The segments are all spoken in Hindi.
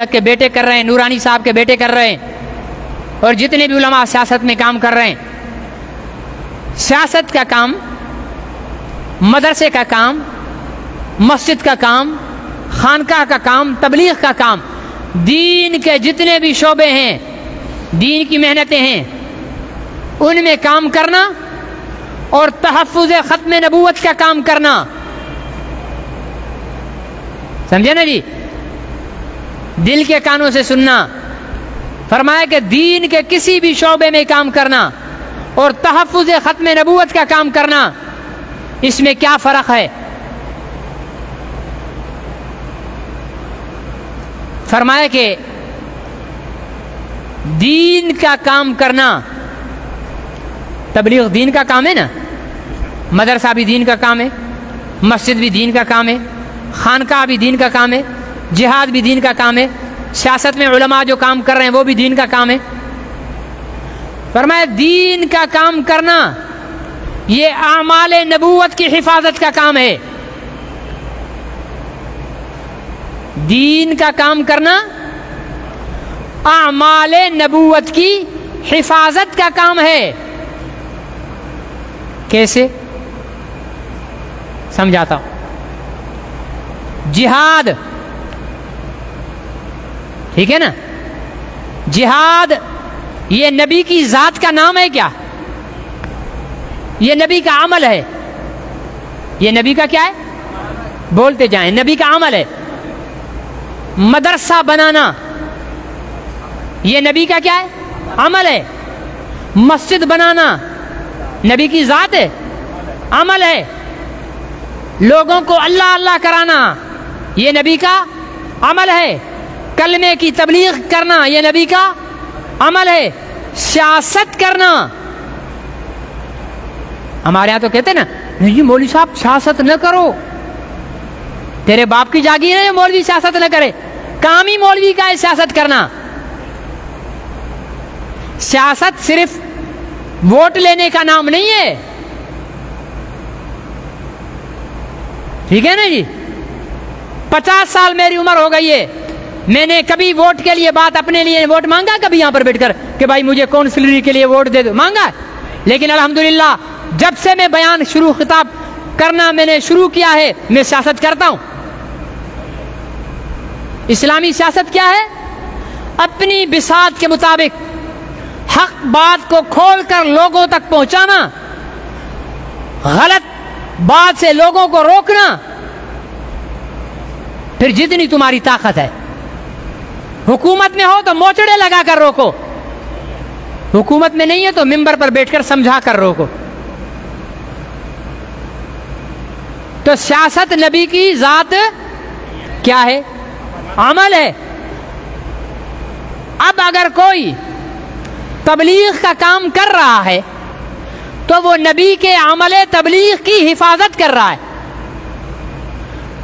के बेटे कर रहे हैं, नूरानी साहब के बेटे कर रहे हैं, और जितने भी उलमा सियासत में काम कर रहे हैं। सियासत का काम, मदरसे का काम, मस्जिद का काम, खानकाह का काम, तबलीग का काम, दीन के जितने भी शोबे हैं, दीन की मेहनतें हैं, उनमें काम करना और तहफ़्फ़ुज़ ख़त्म नबूवत का काम करना। समझे ना जी? दिल के कानों से सुनना। फरमाया कि दीन के किसी भी शोबे में काम करना और तहफ़्फ़ुज़ ख़त्म नबूवत का काम करना, इसमें क्या फ़र्क है? फरमाया कि दीन का काम करना, तबलीग दीन का काम है ना, मदरसा भी दीन का काम है, मस्जिद भी दीन का काम है, खानकाह भी दीन का काम है, जिहाद भी दीन का काम है, सियासत में उलमा जो काम कर रहे हैं वो भी दीन का काम है। फरमाया दीन का काम करना ये आमाले नबूवत की हिफाजत का काम है। दीन का काम करना आमाले नबूवत की हिफाजत का काम है। कैसे? समझाता हूं। जिहाद, ठीक है ना? जिहाद ये नबी की जात का नाम है क्या? ये नबी का अमल है। ये नबी का क्या है? बोलते जाएं, नबी का अमल है। मदरसा बनाना ये नबी का क्या है? अमल है। मस्जिद बनाना नबी की जात है, अमल है। लोगों को अल्लाह अल्लाह कराना ये नबी का अमल है। कलमे की तबलीग करना ये नबी का अमल है। सियासत करना, हमारे यहां तो कहते हैं ना, नहीं मौलवी साहब सियासत न करो, तेरे बाप की जागीर है, मौलवी सियासत न करे। काम ही मौलवी का है सियासत करना। सियासत सिर्फ वोट लेने का नाम नहीं है, ठीक है ना जी? 50 साल मेरी उम्र हो गई है, मैंने कभी वोट के लिए बात अपने लिए वोट मांगा कभी यहां पर बैठकर कि भाई मुझे काउंसिलरी के लिए वोट दे दो? मांगा? लेकिन अल्हम्दुलिल्लाह जब से मैं बयान शुरू खिताब करना मैंने शुरू किया है, मैं सियासत करता हूं। इस्लामी सियासत क्या है? अपनी बिसात के मुताबिक हक बात को खोलकर लोगों तक पहुंचाना, गलत बात से लोगों को रोकना। फिर जितनी तुम्हारी ताकत है, हुकूमत में हो तो मोचड़े लगाकर रोको, हुकूमत में नहीं है तो मिंबर पर बैठकर समझा कर रोको। तो सियासत नबी की जात क्या है? अमल है। अब अगर कोई तबलीग का काम कर रहा है तो वो नबी के अमले तबलीग की हिफाजत कर रहा है।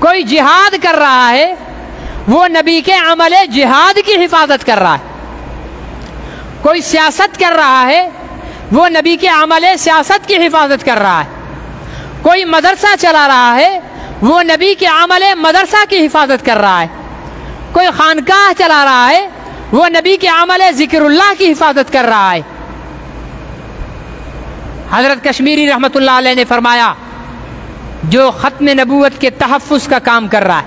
कोई जिहाद कर रहा है, वो नबी के अमले जिहाद की हिफाजत कर रहा है। कोई सियासत कर रहा है, वो नबी के अमले सियासत की हिफाजत कर रहा है। कोई मदरसा चला रहा है, वो नबी के अमले मदरसा की हिफाजत कर रहा है। कोई खानकाह चला रहा है, वो नबी के अमले जिक्रुल्लाह की हिफाजत कर रहा है। हजरत कश्मीरी रहमतुल्लाह अलैह ने फरमाया, जो खत्म नबूवत के तहफ़्फ़ुज़ का काम कर रहा है,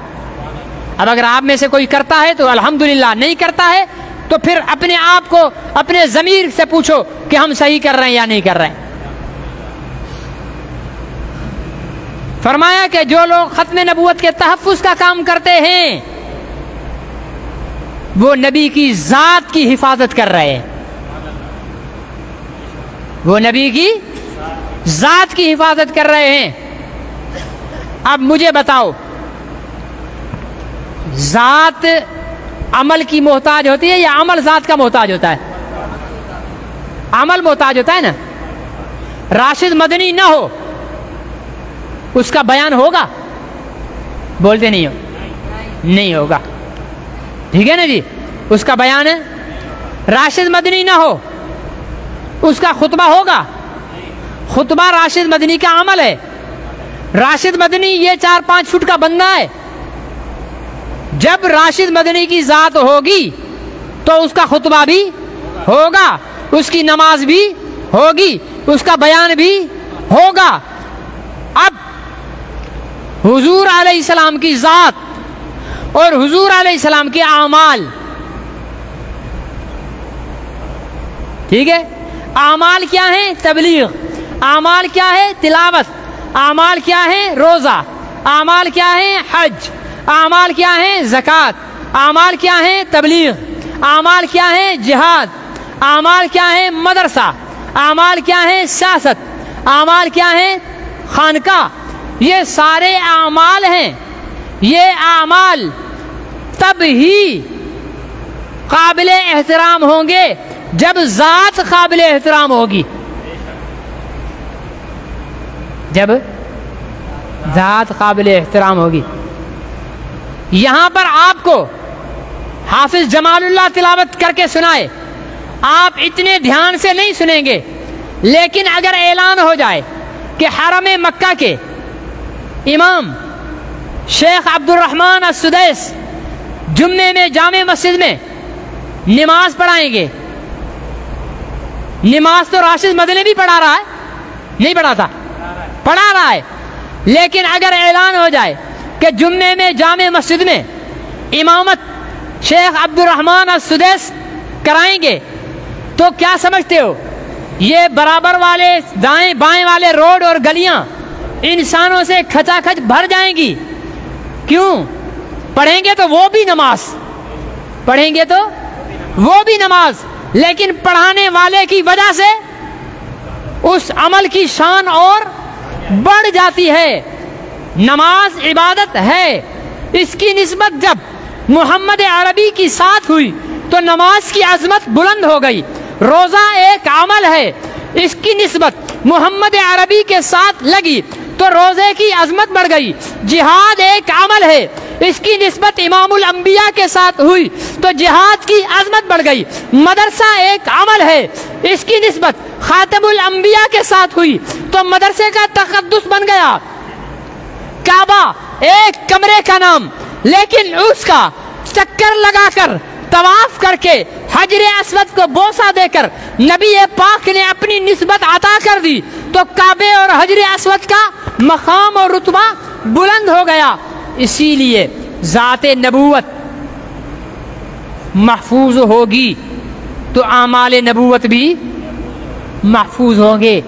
अब अगर आप में से कोई करता है तो अल्हम्दुलिल्लाह, नहीं करता है तो फिर अपने आप को अपने ज़मीर से पूछो कि हम सही कर रहे हैं या नहीं कर रहे हैं। फरमाया कि जो लोग खत्म नबूवत के तहफ़्फ़ुज़ का काम करते हैं वो नबी की जात की हिफाजत कर रहे हैं, वो नबी की जात की हिफाजत कर रहे हैं। अब मुझे बताओ, जात अमल की मोहताज होती है या अमल जात का मोहताज होता है? अमल मोहताज होता है ना। राशिद मदनी ना हो, उसका बयान होगा? बोलते नहीं हो, नहीं होगा, ठीक है ना जी? उसका बयान है। राशिद मदनी ना हो, उसका खुतबा होगा? खुतबा राशिद मदनी का अमल है। राशिद मदनी ये 4-5 फुट का बंदा है, जब राशिद मदनी की ज़ात होगी तो उसका खुतबा भी होगा, उसकी नमाज भी होगी, उसका बयान भी होगा। अब हुजूर अलैहिस्सलाम की ज़ात और हुजूर अलैहिस्सलाम के आमाल, ठीक है, आमाल क्या है? तबलीग। आमाल क्या है? तिलावत। आमाल क्या है? रोज़ा। आमाल क्या है? हज। आमाल क्या है? ज़कात। आमाल क्या है? तबलीग। आमाल क्या है? जिहाद। आमाल क्या है? मदरसा। आमाल क्या है? सियासत। आमाल क्या है? खानका। ये सारे आमाल हैं। ये आमाल तब ही काबिल एहतराम होंगे जब ज़ात काबिल एहतराम होगी। जब ज़ात काबिल एहतराम होगी। यहां पर आपको हाफिज जमालुल्लाह तिलावत करके सुनाए, आप इतने ध्यान से नहीं सुनेंगे, लेकिन अगर ऐलान हो जाए कि हरम मक्का के इमाम शेख अब्दुर्रहमान अस्सुदैस जुम्मे में जामे मस्जिद में नमाज पढ़ाएंगे। नमाज तो राशिद मदनी भी पढ़ा रहा है, नहीं पढ़ाता? पढ़ा रहा है। लेकिन अगर ऐलान हो जाए कि जुम्मे में जामे मस्जिद में इमामत शेख अब्दुर्रहमान अस्सुदैस कराएंगे, तो क्या समझते हो? ये बराबर वाले दाएं बाएं वाले रोड और गलियां इंसानों से खचाखच भर जाएंगी। क्यों? पढ़ेंगे तो वो भी नमाज, पढ़ेंगे तो वो भी नमाज, लेकिन पढ़ाने वाले की वजह से उस अमल की शान और बढ़ जाती है। नमाज इबादत है, इसकी निस्बत जब मोहम्मद अरबी की साथ हुई तो नमाज की अजमत बुलंद हो गई। रोज़ा एक अमल है, इसकी निस्बत मोहम्मद अरबी के साथ लगी तो रोज़े की अजमत बढ़ गई। जिहाद एक अमल है, इसकी निस्बत इमामुल अंबिया के साथ हुई तो जिहाद की अजमत बढ़ गई। मदरसा एक अमल है, इसकी निस्बत खातमुल अंबिया के साथ हुई तो मदरसे का तकद्दुस बन गया। काबा एक कमरे का नाम, लेकिन उसका चक्कर लगाकर तवाफ करके हजरे अस्वद को बोसा देकर नबी पाक ने अपनी निस्बत अता कर दी तो काबे और हजरे अस्वद का मकाम और रुतबा बुलंद हो गया। इसीलिए ज़ाते नबूवत महफूज होगी तो आमाले नबूवत भी महफूज होंगे।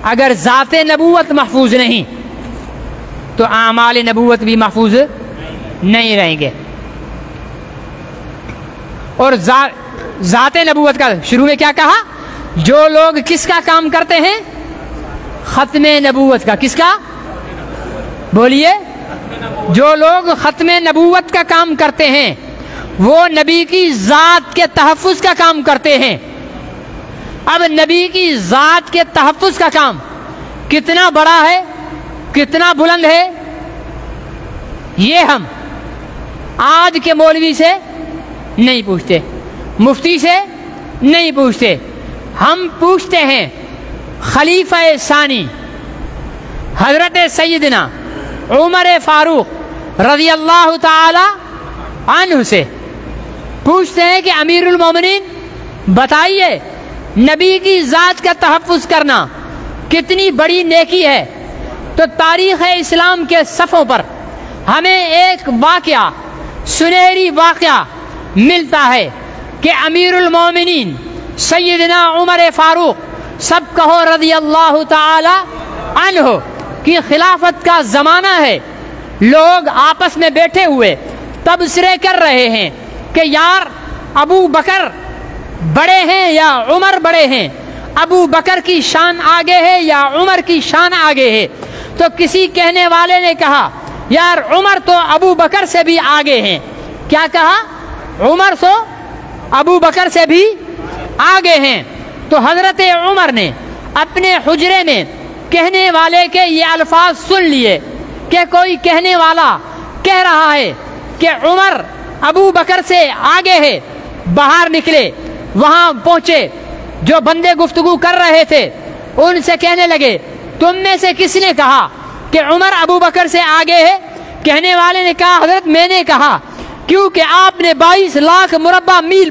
अगर ज़ाते नबूवत महफूज नहीं तो आमाले नबूवत भी महफूज नहीं रहेंगे। और ज़ाते नबूवत का शुरू में क्या कहा? जो लोग किसका काम करते हैं? खत्मे नबूवत का। किसका? बोलिए। जो लोग खत्मे नबूवत का काम करते हैं वो नबी की ज़ात के तहफ़्फ़ुज़ का काम करते हैं। अब नबी की ज़ात के तहफ़्फ़ुज़ का काम कितना बड़ा है, कितना बुलंद है, ये हम आज के मौलवी से नहीं पूछते, मुफ्ती से नहीं पूछते, हम पूछते हैं खलीफा सानी हजरत सैयदना उमर फारूक रज़ी अल्लाह ताला अन्हु से पूछते हैं कि अमीरुल मोमिनीन बताइए, नबी की ज़ात का तहफ़्फ़ुज़ करना कितनी बड़ी नेकी है। तो तारीख़ इस्लाम के सफ़ों पर हमें एक वाक़या, सुनहरी वाक़या मिलता है कि अमीरुल मोमिनीन सैयदना उमर फारूक, सब कहो रज़ी अल्लाह ताला अन्हु की खिलाफत का ज़माना है। लोग आपस में बैठे हुए तबसरे कर रहे हैं कि यार अबू बकर बड़े हैं या उमर बड़े हैं, अबू बकर की शान आगे है या उमर की शान आगे है। तो किसी कहने वाले ने कहा यार उमर तो अबू बकर से भी आगे हैं। क्या कहा? उमर तो अबू बकर से भी आगे हैं। तो हजरत उमर ने अपने हुजरे में कहने वाले के ये अल्फाज सुन लिए कि कोई कहने वाला कह रहा है कि उमर अबू बकर से आगे है। बाहर निकले, वहां पहुंचे, जो बंदे गुफ्तगू कर रहे थे उनसे कहने लगे तुम में से किसने कहा कि उमर अबू बकर से आगे है? कहने वाले ने कहा हजरत मैंने कहा। क्योंकि आपने 22 लाख मुरब्बा मील